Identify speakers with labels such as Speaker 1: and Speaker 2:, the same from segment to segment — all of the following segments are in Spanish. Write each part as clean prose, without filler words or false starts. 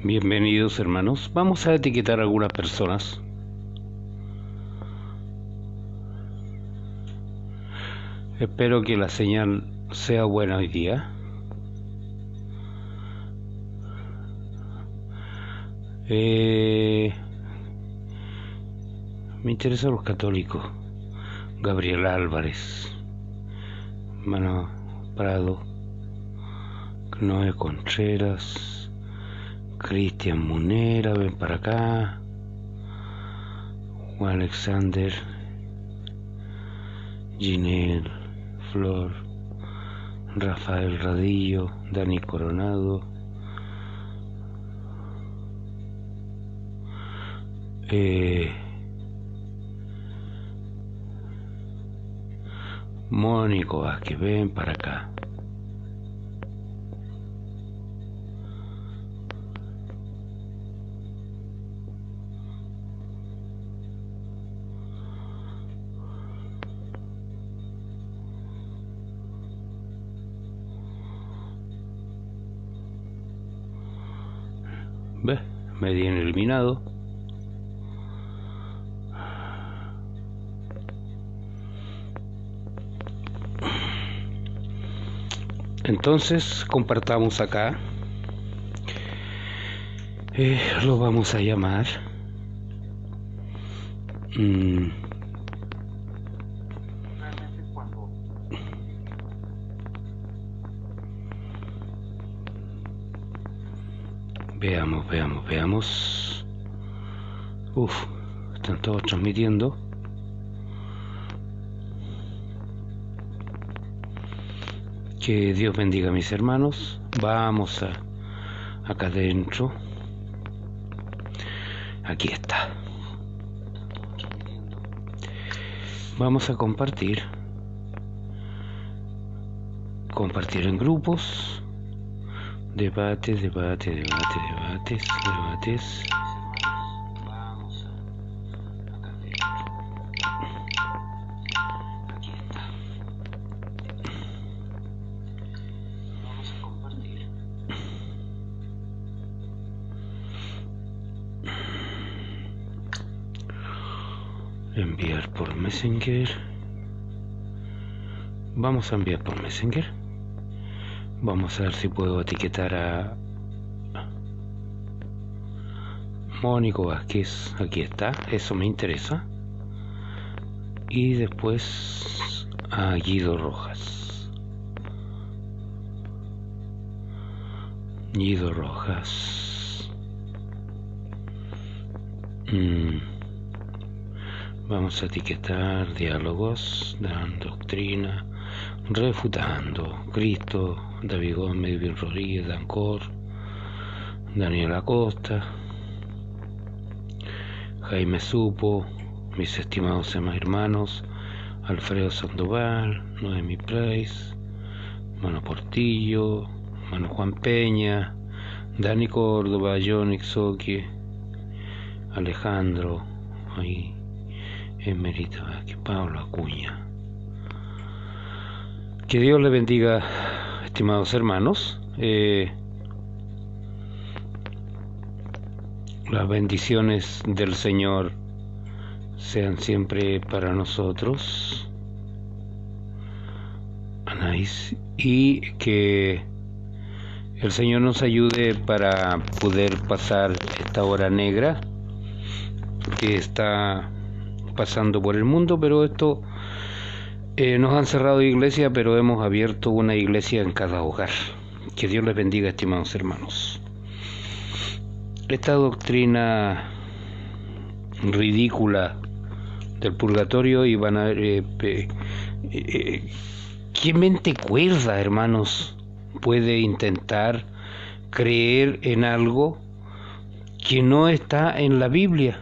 Speaker 1: Bienvenidos hermanos, vamos a etiquetar a algunas personas. Espero que la señal sea buena hoy día. Me interesan los católicos. Gabriel Álvarez, Mano Prado, Noé Contreras, Cristian Munera, ven para acá. Juan Alexander, Ginel Flor, Rafael Radillo, Dani Coronado, Mónico Vázquez, ven para acá. ¿Ves? Medio eliminado. Entonces compartamos acá. Lo vamos a llamar veamos. Están todos transmitiendo. Que Dios bendiga a mis hermanos. Vamos acá adentro. Aquí está. Vamos a compartir en grupos. Debates. Enviar por Messenger. Vamos a enviar por Messenger. Vamos a ver si puedo etiquetar a Mónico Vázquez. Aquí está, eso me interesa. Y después a Guido Rojas. Vamos a etiquetar diálogos, dan doctrina, refutando, Cristo, David Gómez, Bill Rodríguez, Dancor, Daniel Acosta, Jaime Supo, mis estimados hermanos, Alfredo Sandoval, Noemi Price, Mano Portillo, Mano Juan Peña, Dani Córdoba, John Ixoque, Alejandro, ahí, Emerito, aquí Pablo Acuña. Que Dios le bendiga, estimados hermanos. Las bendiciones del Señor sean siempre para nosotros. Anais, y que el Señor nos ayude para poder pasar esta hora negra que está pasando por el mundo, pero esto nos han cerrado iglesia, pero hemos abierto una iglesia en cada hogar. Que Dios les bendiga, estimados hermanos. Esta doctrina ridícula del purgatorio, y van a qué mente cuerda, hermanos, puede intentar creer en algo que no está en la Biblia.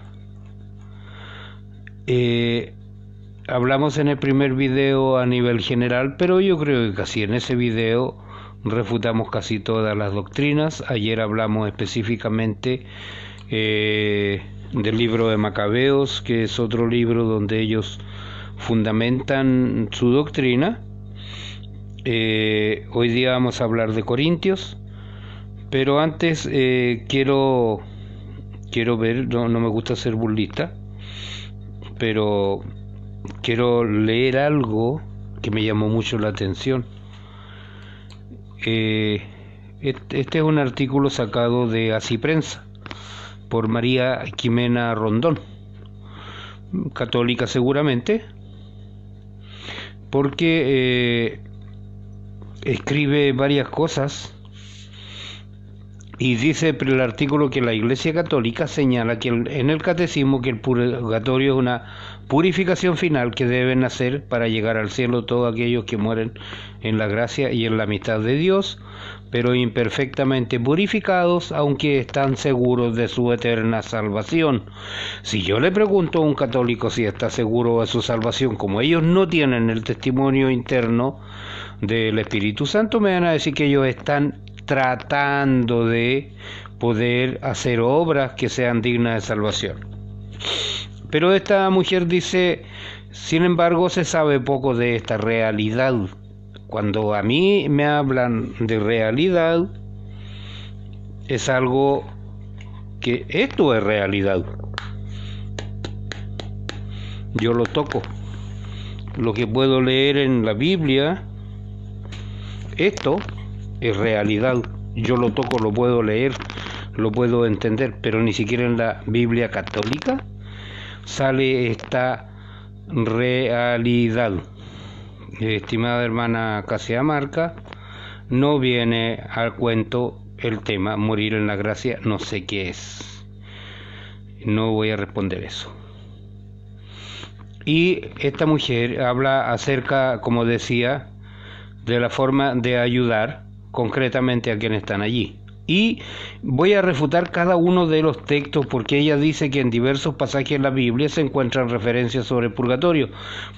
Speaker 1: Hablamos en el primer video a nivel general, pero yo creo que casi en ese video refutamos casi todas las doctrinas. Ayer hablamos específicamente del libro de Macabeos, que es otro libro donde ellos fundamentan su doctrina. Hoy día vamos a hablar de Corintios, Pero antes quiero ver, no me gusta ser burlista, pero quiero leer algo que me llamó mucho la atención. Este es un artículo sacado de Así Prensa por María Ximena Rondón, católica seguramente, porque escribe varias cosas y dice el artículo que la Iglesia Católica señala que en el catecismo que el purgatorio es una purificación final que deben hacer para llegar al cielo todos aquellos que mueren en la gracia y en la amistad de Dios, pero imperfectamente purificados, aunque están seguros de su eterna salvación. Si yo le pregunto a un católico si está seguro de su salvación, como ellos no tienen el testimonio interno del Espíritu Santo, me van a decir que ellos están tratando de poder hacer obras que sean dignas de salvación. Pero esta mujer dice, sin embargo, se sabe poco de esta realidad. Cuando a mí me hablan de realidad, es algo que esto es realidad. Yo lo toco. Lo que puedo leer en la Biblia, esto es realidad. Yo lo toco, lo puedo leer, lo puedo entender, pero ni siquiera en la Biblia católica sale esta realidad. Estimada hermana Casia Marca, no viene al cuento el tema morir en la gracia, no sé qué es. No voy a responder eso. Y esta mujer habla acerca, como decía, de la forma de ayudar concretamente a quienes están allí. Y voy a refutar cada uno de los textos porque ella dice que en diversos pasajes de la Biblia se encuentran referencias sobre el purgatorio.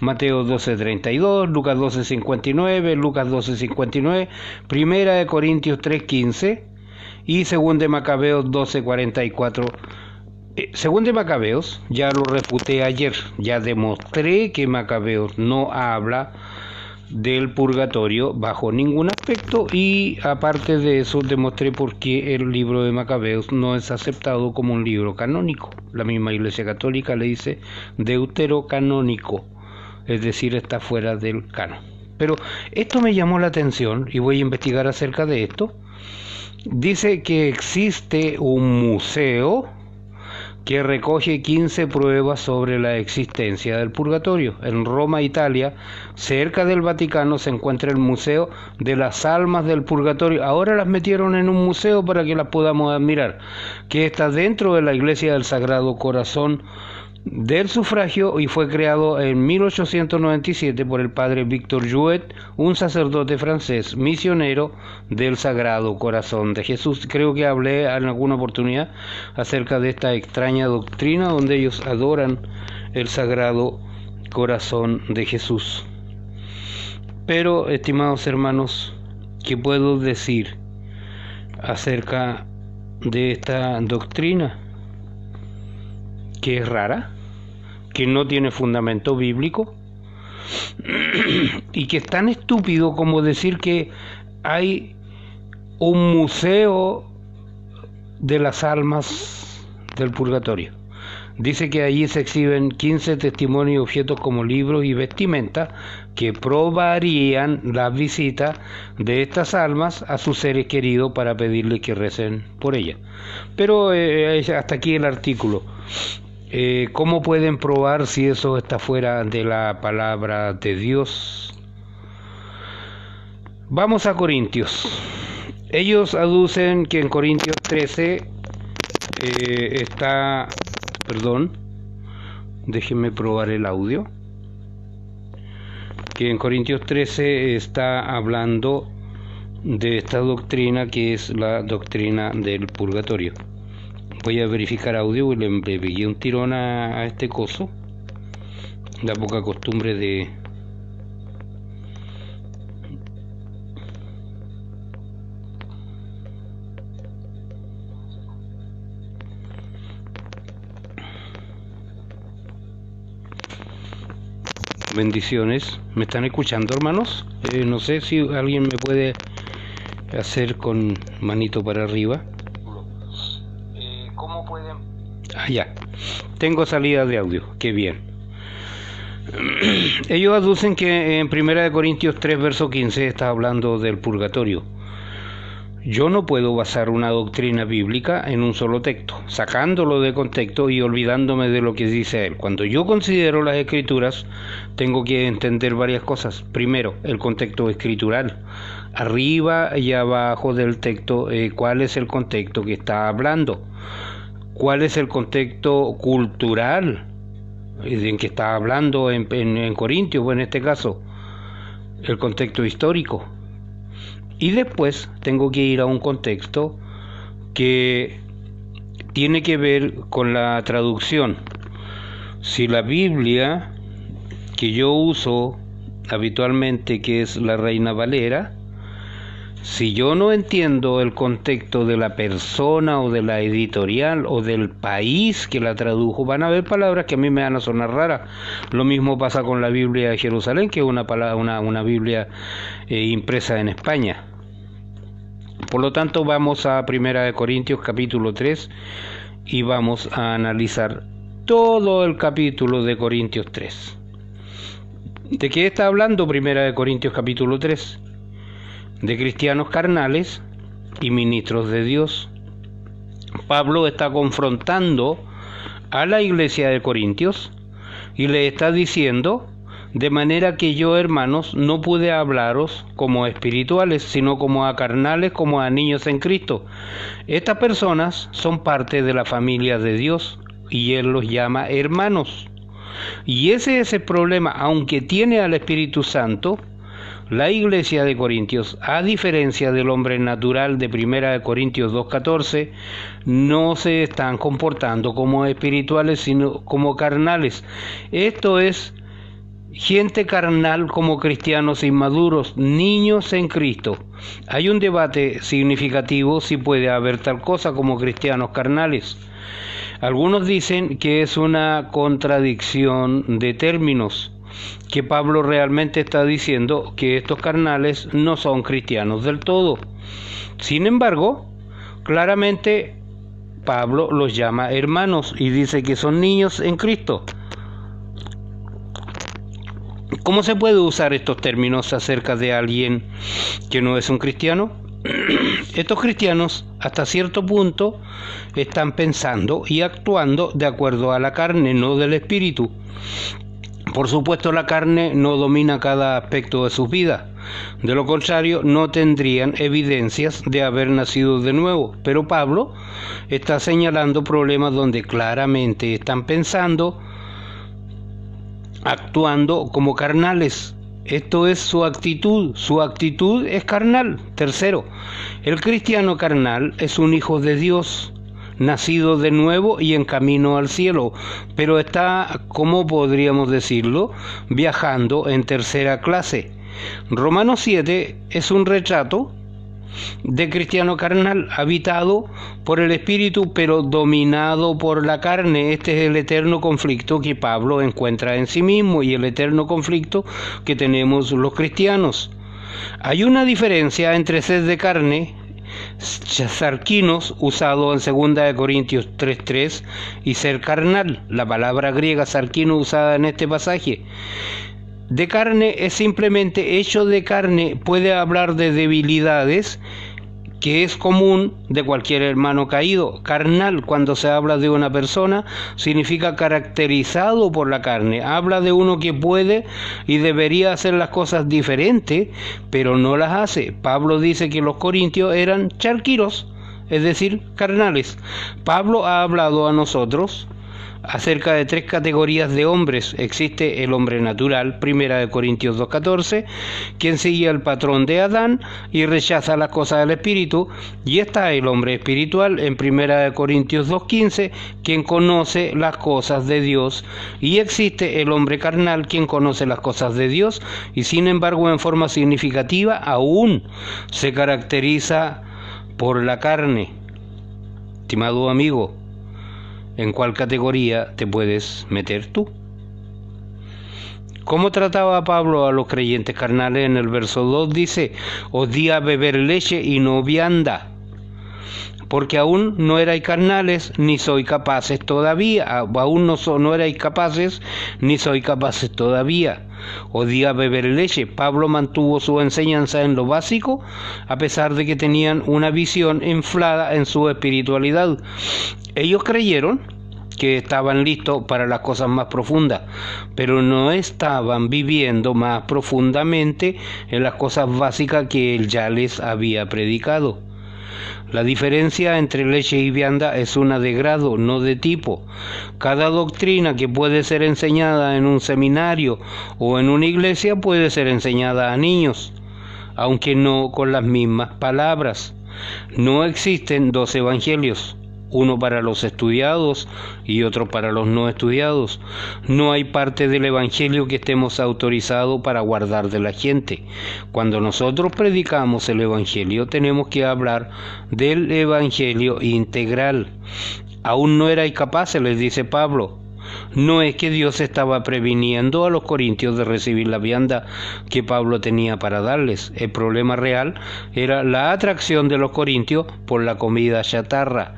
Speaker 1: Mateo 12:32, Lucas 12:59, Lucas 12:59, Primera de Corintios 3:15 y Segunda de Macabeos 12:44. Según de Macabeos, ya lo refuté ayer, ya demostré que Macabeos no habla del purgatorio bajo ningún aspecto, y aparte de eso demostré por qué el libro de Macabeos no es aceptado como un libro canónico. La misma Iglesia Católica le dice deuterocanónico, es decir, está fuera del canon. Pero esto me llamó la atención y voy a investigar acerca de esto. Dice que existe un museo que recoge 15 pruebas sobre la existencia del purgatorio. En Roma, Italia, cerca del Vaticano, se encuentra el Museo de las Almas del Purgatorio. Ahora las metieron en un museo para que las podamos admirar, que está dentro de la Iglesia del Sagrado Corazón del Sufragio y fue creado en 1897 por el padre Victor Jouet, un sacerdote francés misionero del Sagrado Corazón de Jesús. Creo que hablé en alguna oportunidad acerca de esta extraña doctrina donde ellos adoran el Sagrado Corazón de Jesús. Pero, estimados hermanos, ¿qué puedo decir acerca de esta doctrina? Que es rara, que no tiene fundamento bíblico y que es tan estúpido como decir que hay un museo de las almas del purgatorio. Dice que allí se exhiben 15 testimonios y objetos como libros y vestimenta que probarían la visita de estas almas a sus seres queridos para pedirles que recen por ellas. Pero hasta aquí el artículo. ¿Cómo pueden probar si eso está fuera de la palabra de Dios? Vamos a Corintios. Ellos aducen que en Corintios 13 déjenme probar el audio. Que en Corintios 13 está hablando de esta doctrina que es la doctrina del purgatorio. Voy a verificar audio y le pegué un tirón a este coso. La poca costumbre de... Bendiciones. ¿Me están escuchando, hermanos? No sé si alguien me puede hacer con manito para arriba. ¿Cómo pueden? Ah, ya. Tengo salida de audio. Qué bien. Ellos aducen que en 1 Corintios 3, verso 15 está hablando del purgatorio. Yo no puedo basar una doctrina bíblica en un solo texto, sacándolo de contexto y olvidándome de lo que dice él. Cuando yo considero las escrituras, tengo que entender varias cosas. Primero, el contexto escritural. Arriba y abajo del texto, ¿cuál es el contexto que está hablando? ¿Cuál es el contexto cultural en que está hablando en Corintios, o en este caso, el contexto histórico? Y después tengo que ir a un contexto que tiene que ver con la traducción. Si la Biblia que yo uso habitualmente, que es la Reina Valera, si yo no entiendo el contexto de la persona o de la editorial o del país que la tradujo, van a haber palabras que a mí me van a sonar raras. Lo mismo pasa con la Biblia de Jerusalén, que es una Biblia impresa en España. Por lo tanto, vamos a 1 Corintios capítulo 3 y vamos a analizar todo el capítulo de Corintios 3. ¿De qué está hablando 1 Corintios capítulo 3? De cristianos carnales y ministros de Dios. Pablo está confrontando a la iglesia de Corintios y le está diciendo: de manera que yo, hermanos, no pude hablaros como espirituales, sino como a carnales, como a niños en Cristo. Estas personas son parte de la familia de Dios y Él los llama hermanos. Y ese es el problema. Aunque tiene al Espíritu Santo, la iglesia de Corintios, a diferencia del hombre natural de 1 Corintios 2:14, no se están comportando como espirituales, sino como carnales. Esto es gente carnal como cristianos inmaduros, niños en Cristo. Hay un debate significativo si puede haber tal cosa como cristianos carnales. Algunos dicen que es una contradicción de términos, que Pablo realmente está diciendo que estos carnales no son cristianos del todo. Sin embargo, claramente Pablo los llama hermanos y dice que son niños en Cristo. ¿Cómo se puede usar estos términos acerca de alguien que no es un cristiano? Estos cristianos, hasta cierto punto, están pensando y actuando de acuerdo a la carne, no del espíritu. Por supuesto, la carne no domina cada aspecto de sus vidas. De lo contrario, no tendrían evidencias de haber nacido de nuevo. Pero Pablo está señalando problemas donde claramente están pensando, actuando como carnales. Esto es su actitud es carnal. Tercero, el cristiano carnal es un hijo de Dios, nacido de nuevo y en camino al cielo, pero está, ¿cómo podríamos decirlo?, viajando en tercera clase. Romanos 7 es un retrato de cristiano carnal, habitado por el Espíritu, pero dominado por la carne. Este es el eterno conflicto que Pablo encuentra en sí mismo y el eterno conflicto que tenemos los cristianos. Hay una diferencia entre sed de carne, sarkinos, usado en 2 Corintios 3:3, y ser carnal, la palabra griega sarkino usada en este pasaje. De carne es simplemente hecho de carne, puede hablar de debilidades que es común de cualquier hermano caído. Carnal, cuando se habla de una persona, significa caracterizado por la carne. Habla de uno que puede y debería hacer las cosas diferentes, pero no las hace. Pablo dice que los corintios eran charquiros, es decir, carnales. Pablo ha hablado a nosotros acerca de tres categorías de hombres. Existe el hombre natural, 1 Corintios 2:14, quien sigue el patrón de Adán y rechaza las cosas del espíritu, y está el hombre espiritual en 1 Corintios 2:15, quien conoce las cosas de Dios, y existe el hombre carnal, quien conoce las cosas de Dios y sin embargo en forma significativa aún se caracteriza por la carne. Estimado amigo, ¿en cuál categoría te puedes meter tú? ¿Cómo trataba Pablo a los creyentes carnales? En el verso 2 dice: os di a beber leche y no vianda, porque aún no erais carnales, ni sois capaces todavía. Aún no erais capaces, ni sois capaces todavía. Os di a beber leche. Pablo mantuvo su enseñanza en lo básico, a pesar de que tenían una visión inflada en su espiritualidad. Ellos creyeron que estaban listos para las cosas más profundas, pero no estaban viviendo más profundamente en las cosas básicas que él ya les había predicado. La diferencia entre leche y vianda es una de grado, no de tipo. Cada doctrina que puede ser enseñada en un seminario o en una iglesia puede ser enseñada a niños, aunque no con las mismas palabras. No existen dos evangelios, uno para los estudiados y otro para los no estudiados. No hay parte del evangelio que estemos autorizados para guardar de la gente. Cuando nosotros predicamos el evangelio, tenemos que hablar del evangelio integral. Aún no erais capaces, les dice Pablo. No es que Dios estaba previniendo a los corintios de recibir la vianda que Pablo tenía para darles. El problema real era la atracción de los corintios por la comida chatarra,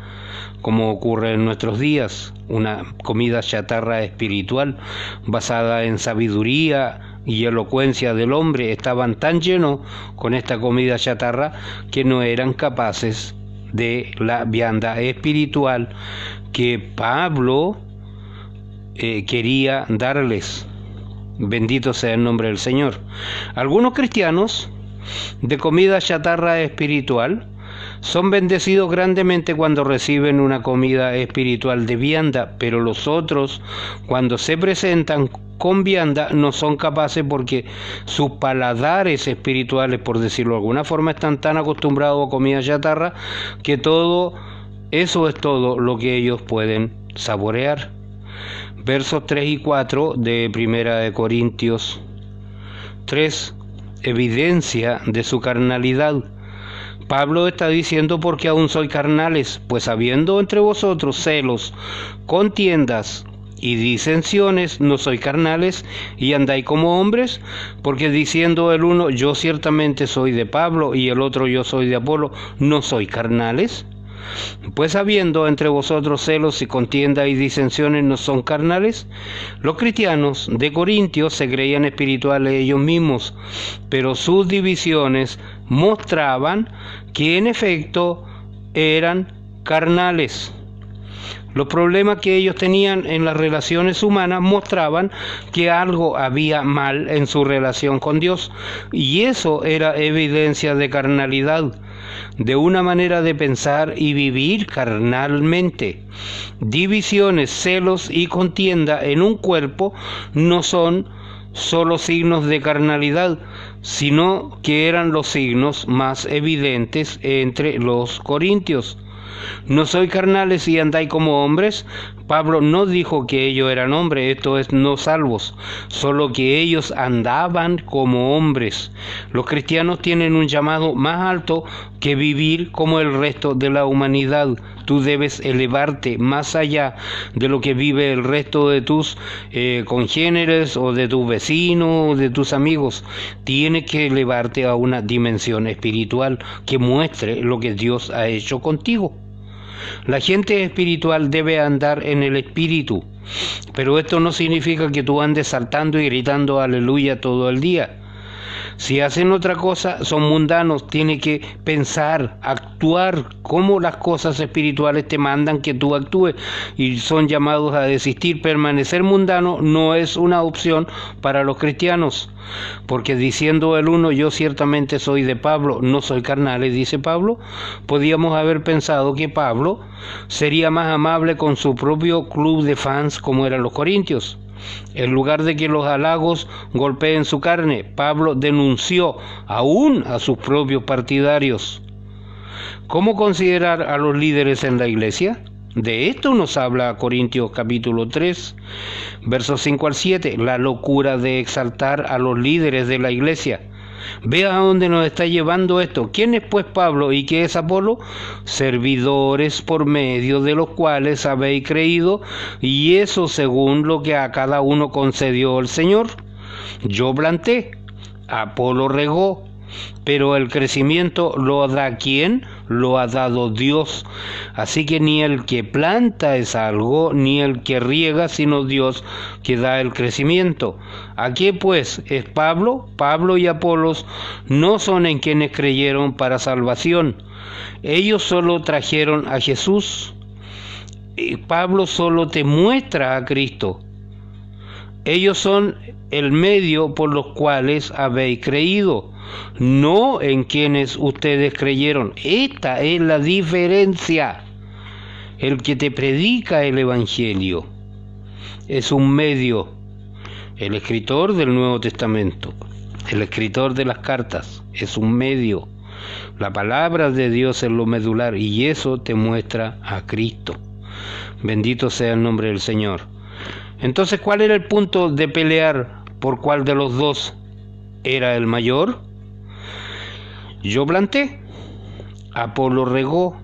Speaker 1: como ocurre en nuestros días, una comida chatarra espiritual basada en sabiduría y elocuencia del hombre. Estaban tan llenos con esta comida chatarra que no eran capaces de la vianda espiritual que Pablo quería darles. Bendito sea el nombre del Señor. Algunos cristianos de comida chatarra espiritual son bendecidos grandemente cuando reciben una comida espiritual de vianda, pero los otros, cuando se presentan con vianda, no son capaces porque sus paladares espirituales, por decirlo de alguna forma, están tan acostumbrados a comida chatarra que todo eso es todo lo que ellos pueden saborear. Versos 3 y 4 de Primera de Corintios 3, evidencia de su carnalidad. Pablo está diciendo: porque aún sois carnales, pues habiendo entre vosotros celos, contiendas y disensiones, no sois carnales y andáis como hombres, porque diciendo el uno: yo ciertamente soy de Pablo, y el otro: yo soy de Apolo, ¿no sois carnales? Pues habiendo entre vosotros celos y contiendas y disensiones, ¿no son carnales? Los cristianos de Corintios se creían espirituales ellos mismos, pero sus divisiones mostraban que en efecto eran carnales. Los problemas que ellos tenían en las relaciones humanas mostraban que algo había mal en su relación con Dios, y eso era evidencia de carnalidad, de una manera de pensar y vivir carnalmente. Divisiones, celos y contienda en un cuerpo no son solo signos de carnalidad, sino que eran los signos más evidentes entre los corintios. ¿No sois carnales y andáis como hombres? Pablo no dijo que ellos eran hombres, esto es, no salvos, solo que ellos andaban como hombres. Los cristianos tienen un llamado más alto que vivir como el resto de la humanidad. Tú debes elevarte más allá de lo que vive el resto de tus congéneres o de tus vecinos o de tus amigos. Tienes que elevarte a una dimensión espiritual que muestre lo que Dios ha hecho contigo. La gente espiritual debe andar en el espíritu, pero esto no significa que tú andes saltando y gritando aleluya todo el día. Si hacen otra cosa, son mundanos. Tienes que pensar, actuar como las cosas espirituales te mandan que tú actúes, y son llamados a desistir. Permanecer mundano no es una opción para los cristianos, porque diciendo el uno: yo ciertamente soy de Pablo, no soy carnales, dice Pablo, podíamos haber pensado que Pablo sería más amable con su propio club de fans como eran los corintios. En lugar de que los halagos golpeen su carne, Pablo denunció aún a sus propios partidarios. ¿Cómo considerar a los líderes en la iglesia? De esto nos habla Corintios capítulo 3, versos 5 al 7, la locura de exaltar a los líderes de la iglesia. Vea a dónde nos está llevando esto. ¿Quién es pues Pablo y qué es Apolo? Servidores por medio de los cuales habéis creído, y eso según lo que a cada uno concedió el Señor. Yo planté, Apolo regó, pero el crecimiento lo da ¿quién? Lo ha dado Dios. Así que ni el que planta es algo, ni el que riega, sino Dios que da el crecimiento. ¿A qué pues es Pablo? Pablo y Apolos no son en quienes creyeron para salvación. Ellos solo trajeron a Jesús. Pablo solo te muestra a Cristo. Ellos son el medio por los cuales habéis creído, no en quienes ustedes creyeron. Esta es la diferencia. El que te predica el Evangelio es un medio. El escritor del Nuevo Testamento, el escritor de las cartas, es un medio. La palabra de Dios es lo medular y eso te muestra a Cristo. Bendito sea el nombre del Señor. Entonces, ¿cuál era el punto de pelear por cuál de los dos era el mayor? Yo planté, Apolo regó.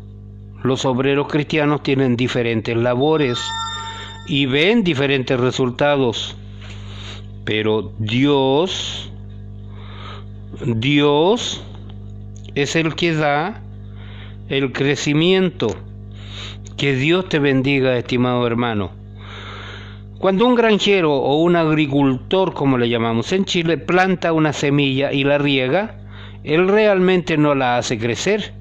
Speaker 1: Los obreros cristianos tienen diferentes labores y ven diferentes resultados, pero Dios es el que da el crecimiento. Que Dios te bendiga, estimado hermano. Cuando un granjero o un agricultor, como le llamamos en Chile, planta una semilla y la riega, él realmente no la hace crecer.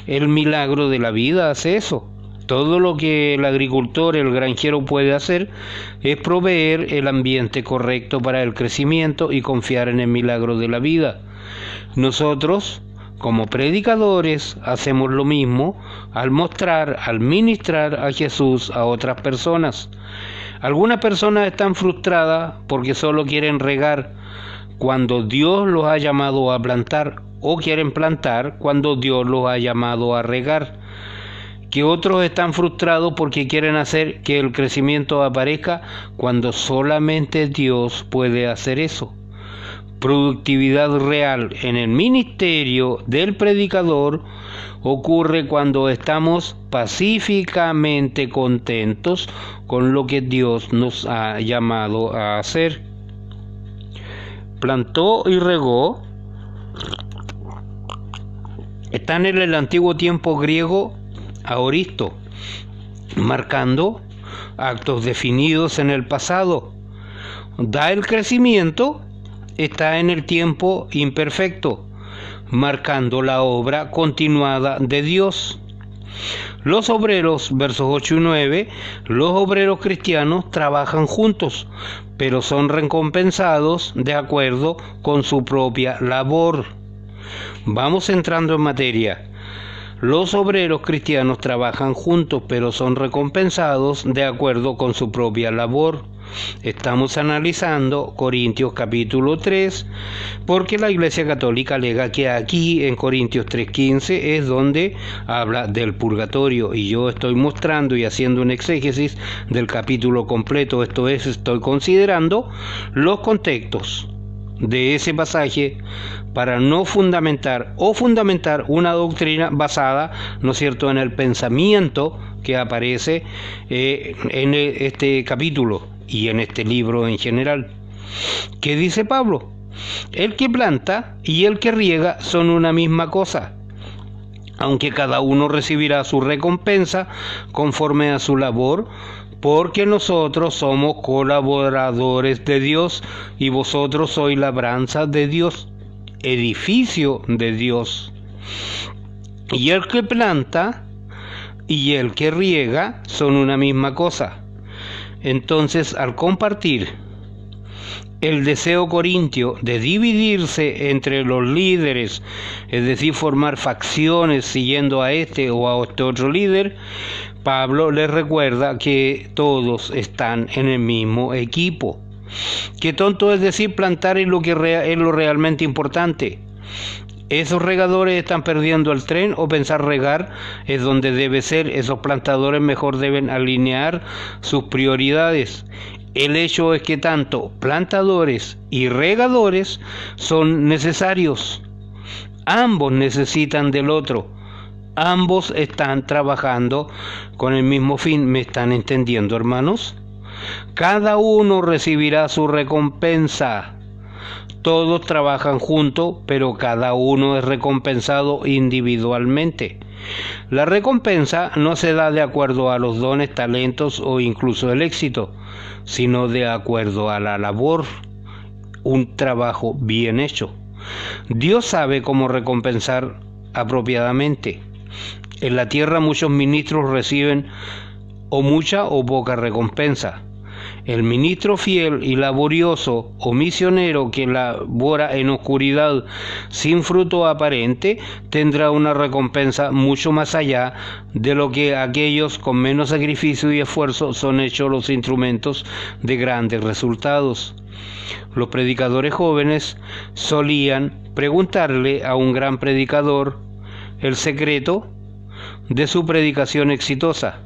Speaker 1: El milagro de la vida hace eso. Todo lo que el agricultor, el granjero puede hacer es proveer el ambiente correcto para el crecimiento y confiar en el milagro de la vida. Nosotros, como predicadores, hacemos lo mismo al mostrar, al ministrar a Jesús a otras personas. Algunas personas están frustradas porque solo quieren regar cuando Dios los ha llamado a plantar, o quieren plantar cuando Dios los ha llamado a regar. Que otros están frustrados porque quieren hacer que el crecimiento aparezca cuando solamente Dios puede hacer eso. Productividad real en el ministerio del predicador ocurre cuando estamos pacíficamente contentos con lo que Dios nos ha llamado a hacer. Plantó y regó están en el antiguo tiempo griego aoristo, marcando actos definidos en el pasado. Da el crecimiento, está en el tiempo imperfecto, marcando la obra continuada de Dios. Los obreros, versos 8 y 9, los obreros cristianos trabajan juntos, pero son recompensados de acuerdo con su propia labor. Vamos entrando en materia. Los obreros cristianos trabajan juntos, pero son recompensados de acuerdo con su propia labor. Estamos analizando Corintios capítulo 3, porque la Iglesia Católica alega que aquí en Corintios 3:15 es donde habla del purgatorio, y yo estoy mostrando y haciendo un exégesis del capítulo completo, esto es, estoy considerando los contextos de ese pasaje para no fundamentar una doctrina basada, ¿no es cierto?, en el pensamiento que aparece en este capítulo y en este libro en general. ¿Qué dice Pablo? El que planta y el que riega son una misma cosa, aunque cada uno recibirá su recompensa conforme a su labor, porque nosotros somos colaboradores de Dios y vosotros sois labranza de Dios, edificio de Dios. Y el que planta y el que riega son una misma cosa. Entonces, al compartir el deseo corintio de dividirse entre los líderes, es decir, formar facciones siguiendo a este o a este otro líder, Pablo les recuerda que todos están en el mismo equipo. Qué tonto es decir plantar es lo realmente importante. ¿Esos regadores están perdiendo el tren o pensar regar es donde debe ser? Esos plantadores mejor deben alinear sus prioridades. El hecho es que tanto plantadores y regadores son necesarios. Ambos necesitan del otro. Ambos están trabajando con el mismo fin. ¿Me están entendiendo, hermanos? Cada uno recibirá su recompensa. todos trabajan juntos, pero cada uno es recompensado individualmente. La recompensa no se da de acuerdo a los dones, talentos o incluso el éxito, sino de acuerdo a la labor, un trabajo bien hecho. Dios sabe cómo recompensar apropiadamente. En la tierra muchos ministros reciben o mucha o poca recompensa. El ministro fiel y laborioso o misionero que labora en oscuridad sin fruto aparente tendrá una recompensa mucho más allá de lo que aquellos con menos sacrificio y esfuerzo son hechos los instrumentos de grandes resultados. Los predicadores jóvenes solían preguntarle a un gran predicador el secreto de su predicación exitosa,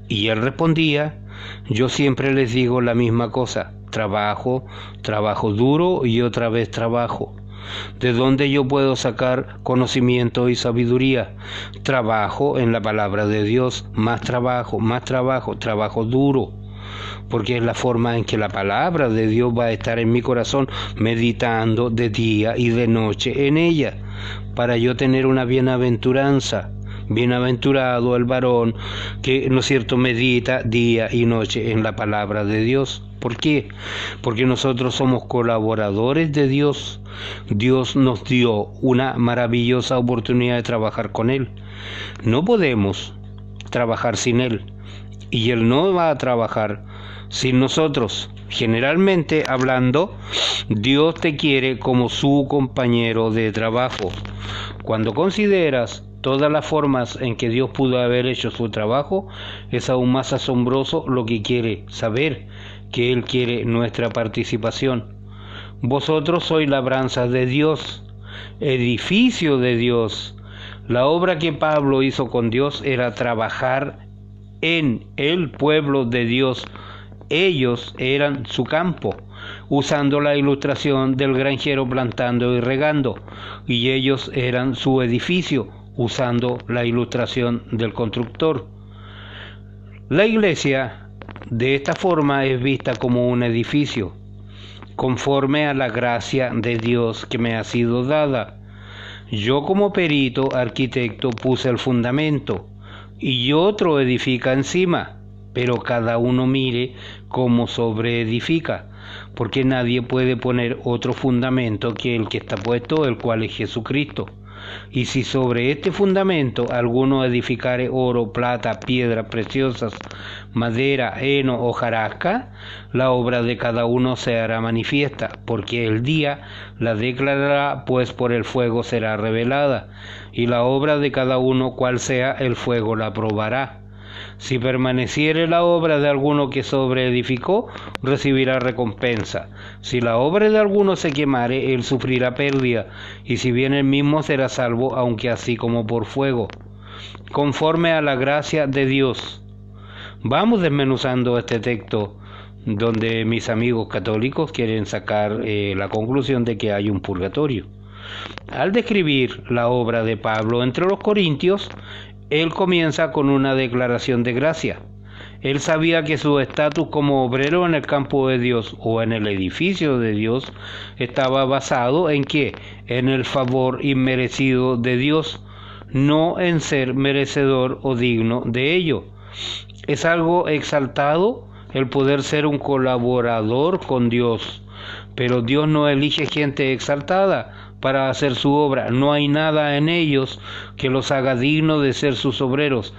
Speaker 1: y él respondía: yo siempre les digo la misma cosa, trabajo, trabajo duro y otra vez trabajo. ¿De dónde yo puedo sacar conocimiento y sabiduría? Trabajo en la palabra de Dios, más trabajo, trabajo duro, porque es la forma en que la palabra de Dios va a estar en mi corazón, meditando de día y de noche en ella, para yo tener una bienaventuranza. Bienaventurado el varón que, ¿no es cierto?, medita día y noche en la palabra de Dios. ¿Por qué? Porque nosotros somos colaboradores de Dios. Dios nos dio una maravillosa oportunidad de trabajar con Él. No podemos trabajar sin Él, y Él no va a trabajar sin nosotros. Generalmente hablando, Dios te quiere como su compañero de trabajo. Cuando consideras todas las formas en que Dios pudo haber hecho su trabajo, es aún más asombroso lo que quiere saber, que Él quiere nuestra participación. Vosotros sois labranza de Dios, edificio de Dios. La obra que Pablo hizo con Dios era trabajar en el pueblo de Dios. Ellos eran su campo, usando la ilustración del granjero plantando y regando, y ellos eran su edificio, usando la ilustración del constructor. La iglesia de esta forma es vista como un edificio, conforme a la gracia de Dios que me ha sido dada. Yo como perito arquitecto puse el fundamento, y otro edifica encima, pero cada uno mire cómo sobreedifica, porque nadie puede poner otro fundamento que el que está puesto, el cual es Jesucristo. Y si sobre este fundamento alguno edificare oro, plata, piedras preciosas, madera, heno o hojarasca, la obra de cada uno se hará manifiesta, porque el día la declarará, pues por el fuego será revelada, y la obra de cada uno, cual sea, el fuego la probará. Si permaneciere la obra de alguno que sobreedificó, recibirá recompensa. Si la obra de alguno se quemare, él sufrirá pérdida, y si bien él mismo será salvo, aunque así como por fuego. Conforme a la gracia de Dios. Vamos desmenuzando este texto, donde mis amigos católicos quieren sacar la conclusión de que hay un purgatorio. Al describir la obra de Pablo entre los corintios, él comienza con una declaración de gracia. Él sabía que su estatus como obrero en el campo de Dios o en el edificio de Dios estaba basado en ¿qué? En el favor inmerecido de Dios, no en ser merecedor o digno de ello. Es algo exaltado el poder ser un colaborador con Dios, pero Dios no elige gente exaltada para hacer su obra. No hay nada en ellos que los haga dignos de ser sus obreros.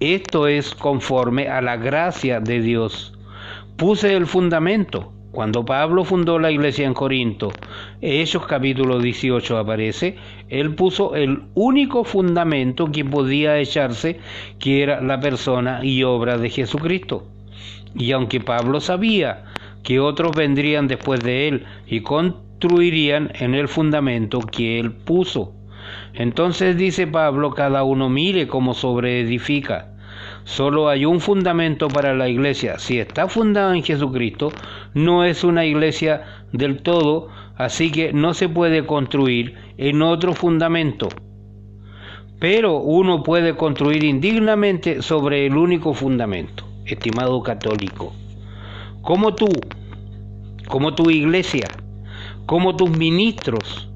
Speaker 1: Esto es conforme a la gracia de Dios. Puse el fundamento. Cuando Pablo fundó la iglesia en Corinto, Hechos capítulo 18 aparece, él puso el único fundamento que podía echarse, que era la persona y obra de Jesucristo. Y aunque Pablo sabía que otros vendrían después de él y construirían en el fundamento que él puso, entonces dice Pablo, cada uno mire cómo sobreedifica. Solo hay un fundamento para la iglesia. Si está fundada en Jesucristo, no es una iglesia del todo, así que no se puede construir en otro fundamento. Pero uno puede construir indignamente sobre el único fundamento. Estimado católico, como tu iglesia, como tus ministros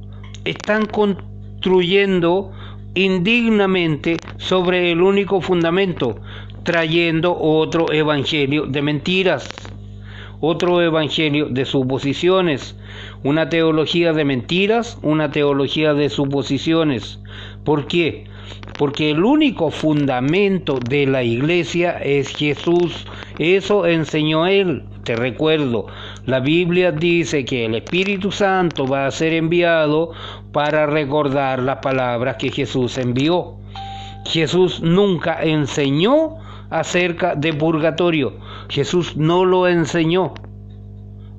Speaker 1: están construyendo indignamente sobre el único fundamento, trayendo otro evangelio de mentiras, otro evangelio de suposiciones, una teología de mentiras, una teología de suposiciones. ¿Por qué? Porque el único fundamento de la iglesia es Jesús. Eso enseñó Él. Te recuerdo, la Biblia dice que el Espíritu Santo va a ser enviado para recordar las palabras que Jesús envió. Jesús nunca enseñó acerca de purgatorio. Jesús no lo enseñó.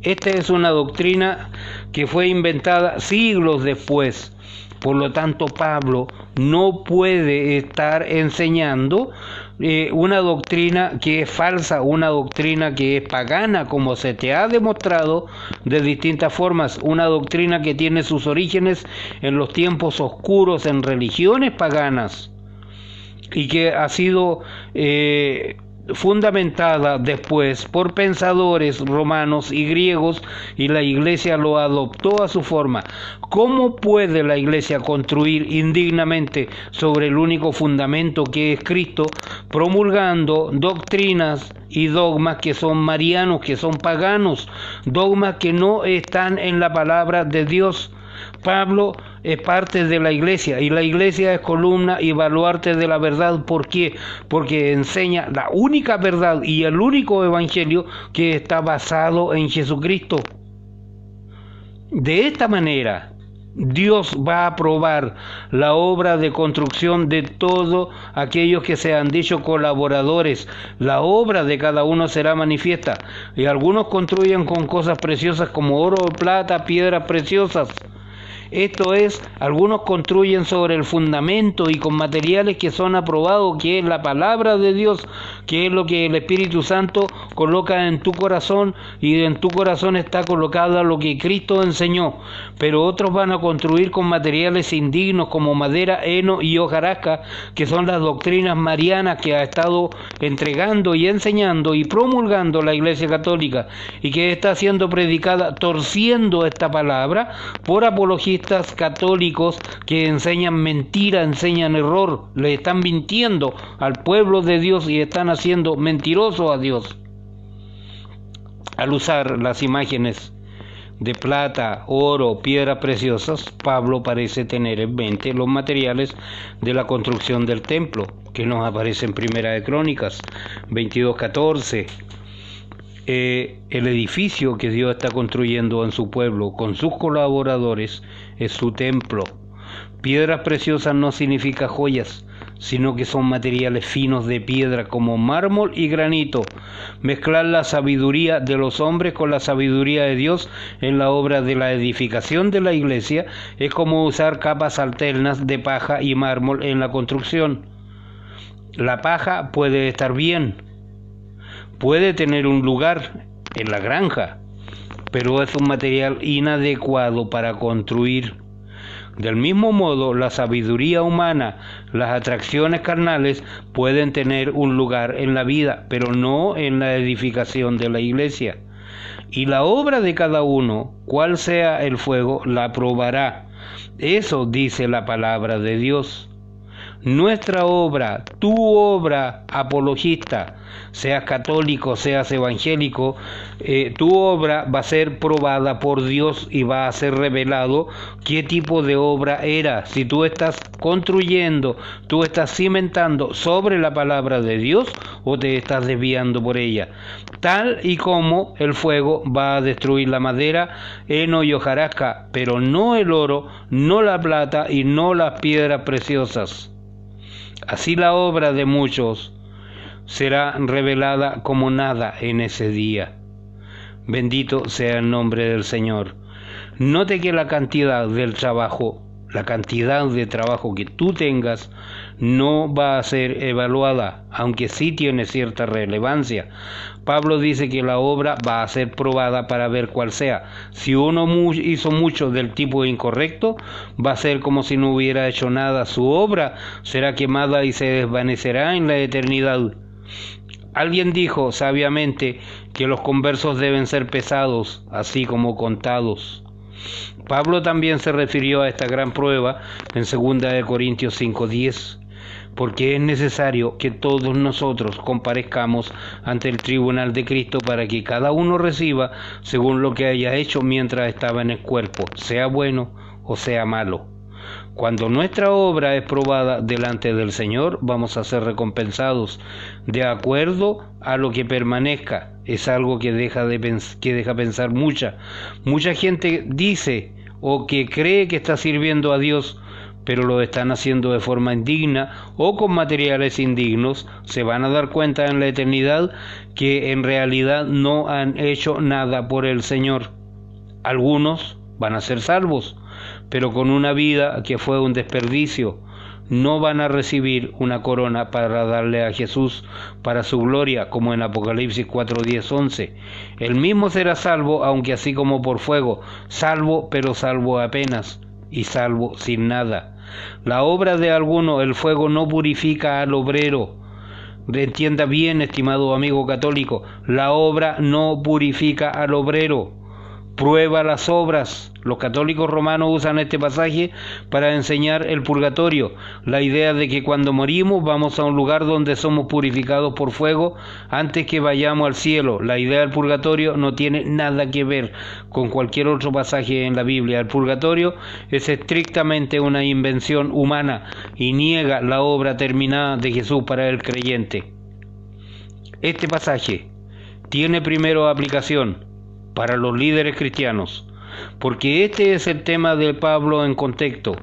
Speaker 1: Esta es una doctrina que fue inventada siglos después. Por lo tanto, Pablo no puede estar enseñando una doctrina que es falsa, una doctrina que es pagana, como se te ha demostrado de distintas formas, una doctrina que tiene sus orígenes en los tiempos oscuros, en religiones paganas, y que ha sido fundamentada después por pensadores romanos y griegos, y la iglesia lo adoptó a su forma. ¿Cómo puede la iglesia construir indignamente sobre el único fundamento que es Cristo, promulgando doctrinas y dogmas que son marianos, que son paganos, dogmas que no están en la palabra de Dios? Pablo es parte de la iglesia, y la iglesia es columna y baluarte de la verdad. ¿Por qué? Porque enseña la única verdad y el único evangelio que está basado en Jesucristo. De esta manera, Dios va a aprobar la obra de construcción de todos aquellos que se han dicho colaboradores. La obra de cada uno será manifiesta, y algunos construyen con cosas preciosas como oro, plata, piedras preciosas. Esto es, algunos construyen sobre el fundamento y con materiales que son aprobados, que es la palabra de Dios, que es lo que el Espíritu Santo coloca en tu corazón, y en tu corazón está colocado lo que Cristo enseñó. Pero otros van a construir con materiales indignos como madera, heno y hojarasca, que son las doctrinas marianas que ha estado entregando y enseñando y promulgando la Iglesia Católica, y que está siendo predicada torciendo esta palabra por apologistas católicos que enseñan mentira, enseñan error, le están mintiendo al pueblo de Dios y están haciendo mentiroso a Dios. Al usar las imágenes de plata, oro, piedras preciosas, Pablo parece tener en mente los materiales de la construcción del templo, que nos aparece en Primera de Crónicas 22:14. El edificio que Dios está construyendo en su pueblo con sus colaboradores es su templo. Piedras preciosas no significa joyas, sino que son materiales finos de piedra como mármol y granito. Mezclar la sabiduría de los hombres con la sabiduría de Dios en la obra de la edificación de la iglesia es como usar capas alternas de paja y mármol en la construcción. La paja puede estar bien, puede tener un lugar en la granja, pero es un material inadecuado para construir. Del mismo modo, la sabiduría humana, las atracciones carnales pueden tener un lugar en la vida, pero no en la edificación de la iglesia. Y la obra de cada uno, cual sea el fuego, la probará. Eso dice la palabra de Dios. Nuestra obra, tu obra apologista, seas católico, seas evangélico, tu obra va a ser probada por Dios y va a ser revelado qué tipo de obra era. Si tú estás construyendo, tú estás cimentando sobre la palabra de Dios o te estás desviando por ella. Tal y como el fuego va a destruir la madera, heno y hojarasca, pero no el oro, no la plata y no las piedras preciosas. Así la obra de muchos será revelada como nada en ese día. Bendito sea el nombre del Señor. Note que la cantidad del trabajo, la cantidad de trabajo que tú tengas no va a ser evaluada, aunque sí tiene cierta relevancia. Pablo dice que la obra va a ser probada para ver cuál sea. Si uno hizo mucho del tipo incorrecto, va a ser como si no hubiera hecho nada. Su obra será quemada y se desvanecerá en la eternidad. Alguien dijo sabiamente que los conversos deben ser pesados, así como contados. Pablo también se refirió a esta gran prueba en 2 Corintios 5:10, porque es necesario que todos nosotros comparezcamos ante el tribunal de Cristo para que cada uno reciba según lo que haya hecho mientras estaba en el cuerpo, sea bueno o sea malo. Cuando nuestra obra es probada delante del Señor, vamos a ser recompensados de acuerdo a lo que permanezca. Es algo que deja pensar mucha gente dice o que cree que está sirviendo a Dios, pero lo están haciendo de forma indigna o con materiales indignos. Se van a dar cuenta en la eternidad que en realidad no han hecho nada por el Señor. Algunos van a ser salvos, pero con una vida que fue un desperdicio. No van a recibir una corona para darle a Jesús para su gloria, como en Apocalipsis 4:10-11. Él mismo será salvo, aunque así como por fuego, salvo, pero salvo apenas, y salvo sin nada. La obra de alguno, el fuego no purifica al obrero. Entienda bien, estimado amigo católico, la obra no purifica al obrero. Prueba las obras. Los católicos romanos usan este pasaje para enseñar el purgatorio, la idea de que cuando morimos vamos a un lugar donde somos purificados por fuego antes que vayamos al cielo. La idea del purgatorio no tiene nada que ver con cualquier otro pasaje en la Biblia. El purgatorio es estrictamente una invención humana y niega la obra terminada de Jesús para el creyente. Este pasaje tiene primero aplicación para los líderes cristianos, porque este es el tema de Pablo en contexto,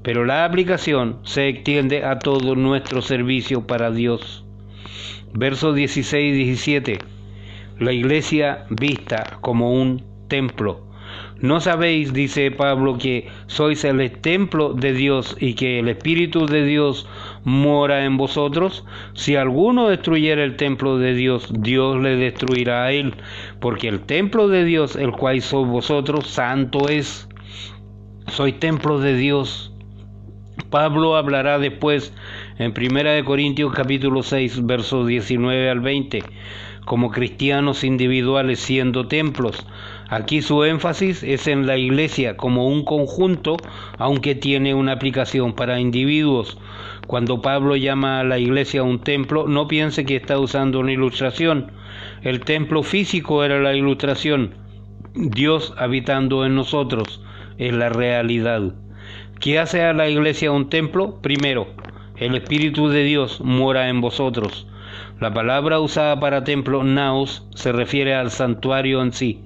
Speaker 1: pero la aplicación se extiende a todo nuestro servicio para Dios. Versos 16 y 17. La iglesia vista como un templo. ¿No sabéis, dice Pablo, que sois el templo de Dios y que el Espíritu de Dios mora en vosotros? Si alguno destruyera el templo de Dios, Dios le destruirá a él, porque el templo de Dios, el cual sois vosotros, santo es. Sois templo de Dios. Pablo hablará después en 1 Corintios capítulo 6, versos 19 al 20, como cristianos individuales siendo templos. Aquí su énfasis es en la iglesia como un conjunto, aunque tiene una aplicación para individuos. Cuando Pablo llama a la iglesia un templo, no piense que está usando una ilustración. El templo físico era la ilustración. Dios habitando en nosotros es la realidad. ¿Qué hace a la iglesia un templo? Primero, el Espíritu de Dios mora en vosotros. La palabra usada para templo, naos, se refiere al santuario en sí,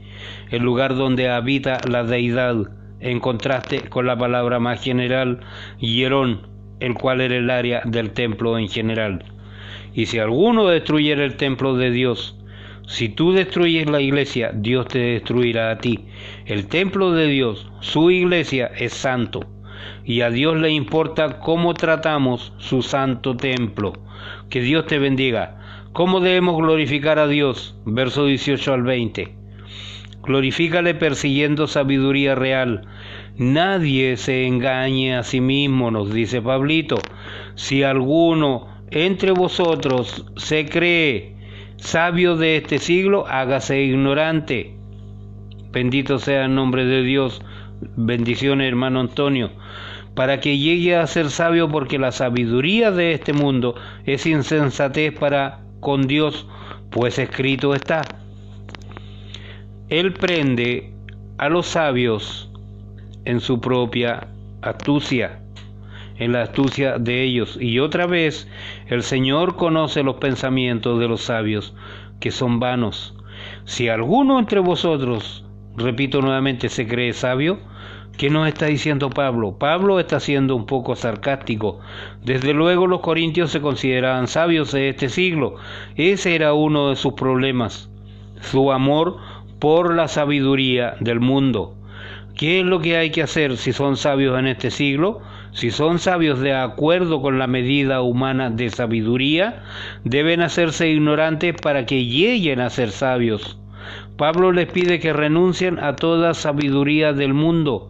Speaker 1: el lugar donde habita la deidad, en contraste con la palabra más general, hierón, el cual era el área del templo en general. Y si alguno destruyera el templo de Dios, si tú destruyes la iglesia, Dios te destruirá a ti. El templo de Dios, su iglesia, es santo, y a Dios le importa cómo tratamos su santo templo. Que Dios te bendiga. ¿Cómo debemos glorificar a Dios? Verso 18 al 20. Glorifícale persiguiendo sabiduría real. Nadie se engañe a sí mismo, nos dice Pablito. Si alguno entre vosotros se cree sabio de este siglo, hágase ignorante. Bendito sea el nombre de Dios. Bendiciones, hermano Antonio. Para que llegue a ser sabio, porque la sabiduría de este mundo es insensatez para con Dios, pues escrito está: Él prende a los sabios en su propia astucia, en la astucia de ellos. Y otra vez, el Señor conoce los pensamientos de los sabios, que son vanos. Si alguno entre vosotros, repito nuevamente, se cree sabio, ¿qué nos está diciendo Pablo? Pablo está siendo un poco sarcástico. Desde luego los corintios se consideraban sabios de este siglo. Ese era uno de sus problemas, su amor por la sabiduría del mundo. ¿Qué es lo que hay que hacer si son sabios en este siglo? Si son sabios de acuerdo con la medida humana de sabiduría, deben hacerse ignorantes para que lleguen a ser sabios. Pablo les pide que renuncien a toda sabiduría del mundo.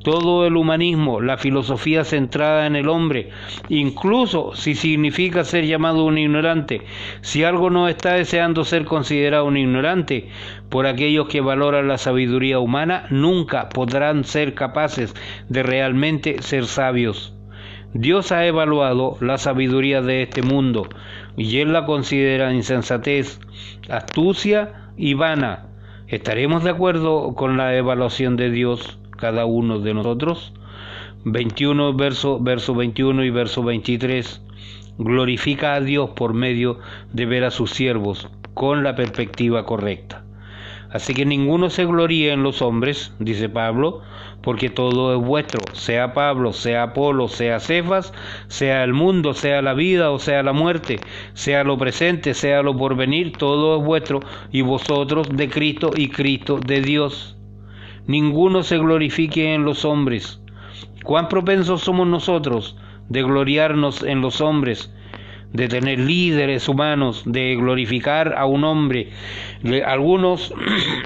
Speaker 1: todo el humanismo, la filosofía centrada en el hombre, incluso si significa ser llamado un ignorante, si algo no está deseando ser considerado un ignorante, por aquellos que valoran la sabiduría humana, nunca podrán ser capaces de realmente ser sabios. Dios ha evaluado la sabiduría de este mundo y Él la considera insensatez, astucia y vana. ¿Estaremos de acuerdo con la evaluación de Dios cada uno de nosotros? 21, verso 21 y verso 23. Glorifica a Dios por medio de ver a sus siervos con la perspectiva correcta. Así que ninguno se gloríe en los hombres, dice Pablo, porque todo es vuestro, sea Pablo, sea Apolo, sea Cefas, sea el mundo, sea la vida o sea la muerte, sea lo presente, sea lo porvenir, todo es vuestro, y vosotros de Cristo y Cristo de Dios. Ninguno se glorifique en los hombres. ¿Cuán propensos somos nosotros de gloriarnos en los hombres, de tener líderes humanos, de glorificar a un hombre? Algunos,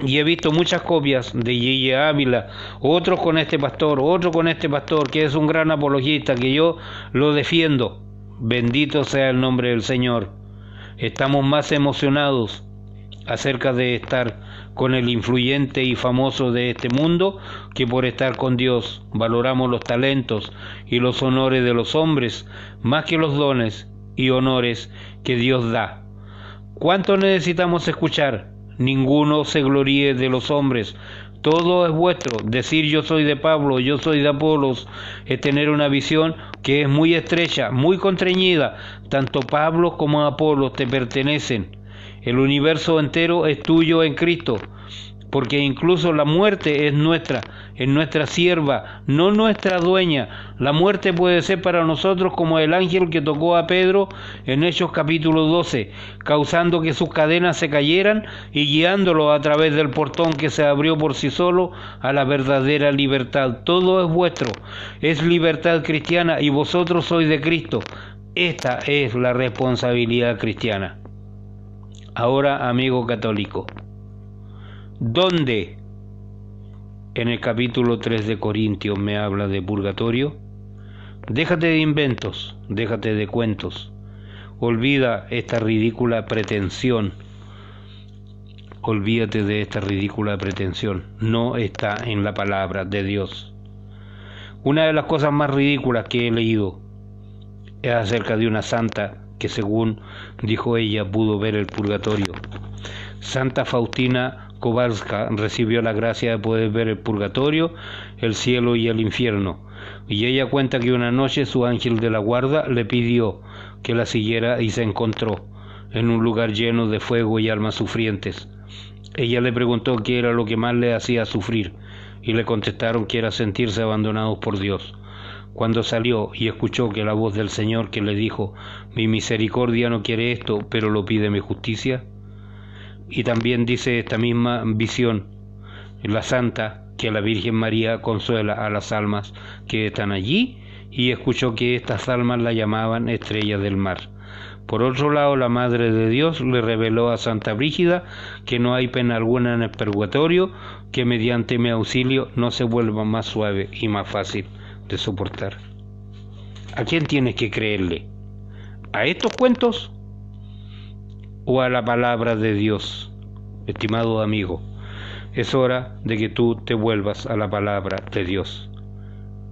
Speaker 1: y he visto muchas copias de Yeye Ávila, otros con este pastor, otro con este pastor, que es un gran apologista, que yo lo defiendo. Bendito sea el nombre del Señor. Estamos más emocionados acerca de estar con el influyente y famoso de este mundo que por estar con Dios. Valoramos los talentos y los honores de los hombres más que los dones y honores que Dios da. ¿Cuánto necesitamos escuchar? Ninguno se gloríe de los hombres, todo es vuestro. Decir yo soy de Pablo, yo soy de Apolos, es tener una visión que es muy estrecha, muy contrañida. Tanto Pablo como Apolos te pertenecen. El universo entero es tuyo en Cristo, porque incluso la muerte es nuestra sierva, no nuestra dueña. La muerte puede ser para nosotros como el ángel que tocó a Pedro en Hechos capítulo 12, causando que sus cadenas se cayeran y guiándolo a través del portón que se abrió por sí solo a la verdadera libertad. Todo es vuestro, es libertad cristiana y vosotros sois de Cristo. Esta es la responsabilidad cristiana. Ahora, amigo católico, ¿dónde en el capítulo 3 de Corintios me habla de purgatorio? Déjate de inventos, déjate de cuentos, olvida esta ridícula pretensión, olvídate de esta ridícula pretensión, no está en la palabra de Dios. Una de las cosas más ridículas que he leído es acerca de una santa que, según dijo ella, pudo ver el purgatorio. Santa Faustina Kowalska recibió la gracia de poder ver el purgatorio, el cielo y el infierno, y ella cuenta que una noche su ángel de la guarda le pidió que la siguiera y se encontró en un lugar lleno de fuego y almas sufrientes. Ella le preguntó qué era lo que más le hacía sufrir, y le contestaron que era sentirse abandonados por Dios. Cuando salió y escuchó que la voz del Señor que le dijo: mi misericordia no quiere esto, pero lo pide mi justicia. Y también dice esta misma visión, la santa, que la Virgen María consuela a las almas que están allí, y escuchó que estas almas la llamaban estrella del mar. Por otro lado, la Madre de Dios le reveló a Santa Brígida que no hay pena alguna en el purgatorio que mediante mi auxilio no se vuelva más suave y más fácil de soportar. ¿A quién tienes que creerle? ¿A estos cuentos o a la palabra de Dios? Estimado amigo, es hora de que tú te vuelvas a la palabra de Dios.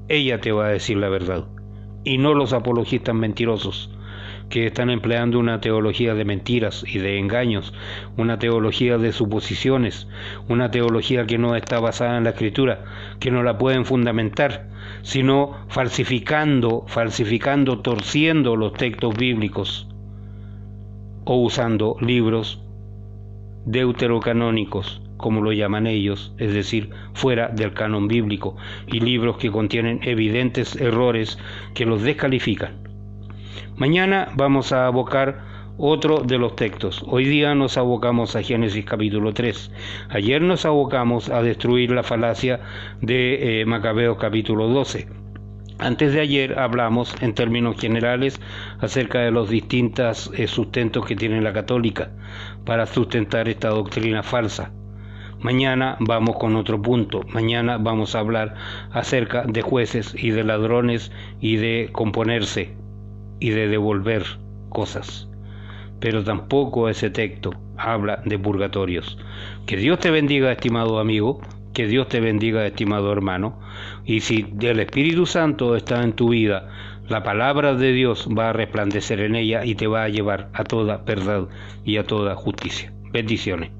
Speaker 1: Ella te va a decir la verdad, y no los apologistas mentirosos que están empleando una teología de mentiras y de engaños, una teología de suposiciones, una teología que no está basada en la Escritura, que no la pueden fundamentar, sino falsificando, torciendo los textos bíblicos o usando libros deuterocanónicos, como lo llaman ellos, es decir, fuera del canon bíblico, y libros que contienen evidentes errores que los descalifican. Mañana vamos a abocar otro de los textos. Hoy día nos abocamos a Génesis capítulo 3. Ayer nos abocamos a destruir la falacia de Macabeos capítulo 12. Antes de ayer hablamos en términos generales acerca de los distintos sustentos que tiene la católica para sustentar esta doctrina falsa. Mañana vamos con otro punto. Mañana vamos a hablar acerca de jueces y de ladrones y de componerse y de devolver cosas. Pero tampoco ese texto habla de purgatorios. Que Dios te bendiga, estimado amigo, que Dios te bendiga, estimado hermano, y si el Espíritu Santo está en tu vida, la palabra de Dios va a resplandecer en ella y te va a llevar a toda verdad y a toda justicia. Bendiciones.